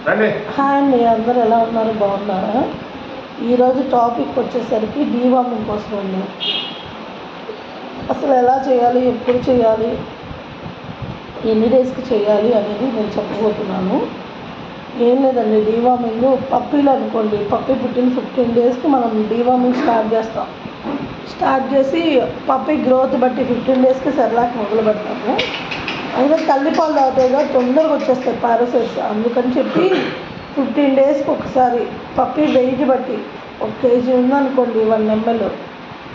Hi అండి, అందరూ ఎలా ఉన్నారు? బాగున్నారా? ఈరోజు టాపిక్ వచ్చేసరికి డీవార్మింగ్ కోసం అండి. అసలు ఎలా చేయాలి, ఎప్పుడు చేయాలి, ఎన్ని డేస్కి చేయాలి అనేది నేను చెప్పబోతున్నాను. ఏం లేదండి, డీవార్మింగ్ పప్పీలు అనుకోండి, పప్పీ పుట్టిన 15 డేస్కి మనం డీవార్మింగ్ స్టార్ట్ చేస్తాం. స్టార్ట్ చేసి పప్పీ గ్రోత్ బట్టి 15 డేస్కి సెర్లాక్ మొదలు పెడతాము. అయితే తల్లిపాలు తాగుతాయిగా తొందరగా వచ్చేస్తాయి పారాసైట్స్. అందుకని చెప్పి 15 డేస్కి ఒకసారి పప్పీ వెయిట్ బట్టి 1 kg ఉందనుకోండి 1 ml,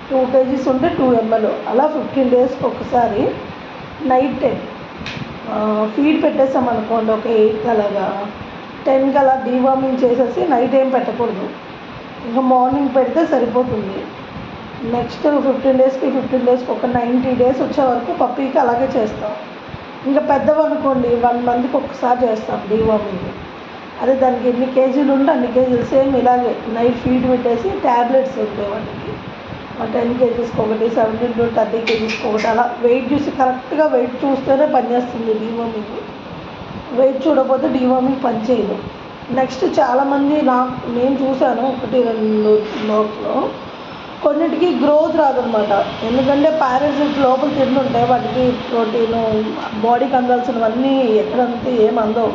2 kgs ఉంటే 2 ml, అలా 15 డేస్కి ఒకసారి నైట్ టైం ఫీడ్ పెట్టేసామనుకోండి. ఒక 8 అలాగా 10 అలా డీవార్మింగ్ చేసేసి నైట్ ఏం పెట్టకూడదు, ఇంకా మార్నింగ్ పెడితే సరిపోతుంది. నెక్స్ట్ 15 డేస్కి ఒక 90 డేస్ వచ్చే వరకు పప్పీకి అలాగే చేస్తాం. ఇంకా పెద్దవనుకోండి 1 monthకి ఒకసారి చేస్తాం డీవార్మింగ్. అదే దానికి ఎన్ని కేజీలు ఉంటే అన్ని కేజీలు సేమ్ ఇలాగే నైట్ ఫీడ్ పెట్టేసి ట్యాబ్లెట్స్ ఉంటాయి వాటికి. 10 kgsకి ఒకటి, 17 to 30 kgsకి ఒకటి, అలా వెయిట్ చూసి కరెక్ట్గా వెయిట్ చూస్తేనే పనిచేస్తుంది డీవార్మింగ్. వెయిట్ చూడకపోతే డీవార్మింగ్ పనిచేయదు. నెక్స్ట్ చాలామంది నేను చూశాను 1-2 బ్లాగ్స్లో, కొన్నిటికి గ్రోత్ రాదనమాట. ఎందుకంటే పారాసైట్స్ లోపల తింటుంటాయి, వాటికి ప్రోటీను బాడీకి అందాల్సినవన్నీ ఎక్కడంతా ఏమందవు.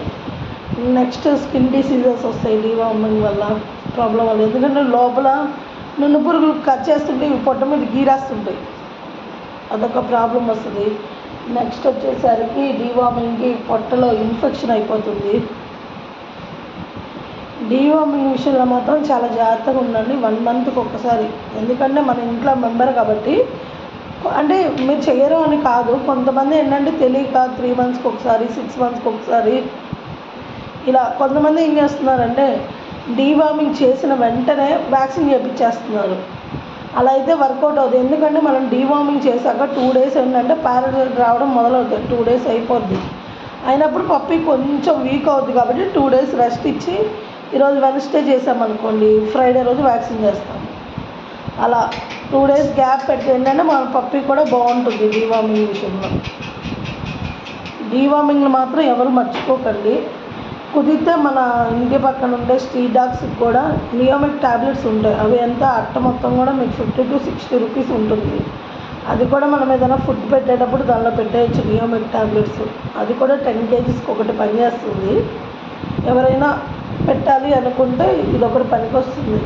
నెక్స్ట్ స్కిన్ డిసీజెస్ వస్తాయి డీవార్మింగ్ వల్ల, ప్రాబ్లం వల్ల. ఎందుకంటే లోపల నున్ను పురుగులు కట్ చేస్తుంటే ఇవి పొట్ట మీద గీరేస్తుంటాయి, అదొక ప్రాబ్లం వస్తుంది. నెక్స్ట్ వచ్చేసరికి డీవార్మింగ్కి పొట్టలో ఇన్ఫెక్షన్ అయిపోతుంది. డీవార్మింగ్ విషయంలో మాత్రం చాలా జాగ్రత్తగా ఉండండి 1 monthకి ఒకసారి. ఎందుకంటే మన ఇంట్లో మెంబర్ కాబట్టి, అంటే మీరు చేయరు అని కాదు, కొంతమంది ఏంటంటే తెలియక 3 monthsకి ఒకసారి, 6 monthsకి ఒకసారి ఇలా. కొంతమంది ఏం చేస్తున్నారంటే డీవార్మింగ్ చేసిన వెంటనే వ్యాక్సిన్ చేయించేస్తున్నారు. అలా అయితే వర్కౌట్ అవుతుంది. ఎందుకంటే మనం డీవార్మింగ్ చేశాక 2 days ఏంటంటే పారాసైట్ రావడం మొదలవుతుంది. 2 days అయిపోద్ది. అయినప్పుడు పప్పీ కొంచెం వీక్ అవుతుంది కాబట్టి 2 days రెస్ట్ ఇచ్చి, ఈరోజు వెన్స్డే చేసామనుకోండి ఫ్రైడే రోజు వ్యాక్సిన్ చేస్తాం. అలా 2 days గ్యాప్ పెట్టి ఏంటంటే మన పప్పీ కూడా బాగుంటుంది డీవార్మింగ్ విషయంలో. డీవార్మింగ్లు మాత్రం ఎవరు మర్చిపోకండి. కుదిరితే మన ఇంటి పక్కన ఉండే స్ట్రీట్ డాగ్స్కి కూడా నియోమిక్ ట్యాబ్లెట్స్ ఉంటాయి. అవి ఎంత అట్ట మొత్తం కూడా మీకు 50 to 60 rupees ఉంటుంది. అది కూడా మనం ఏదైనా ఫుడ్ పెట్టేటప్పుడు దానిలో పెట్టేయచ్చు నియోమిక్ ట్యాబ్లెట్స్. అది కూడా 10 kgsకి ఒకటి పనిచేస్తుంది. ఎవరైనా పెట్టాలి అనుకుంటే ఇదొకటి పనికి వస్తుంది.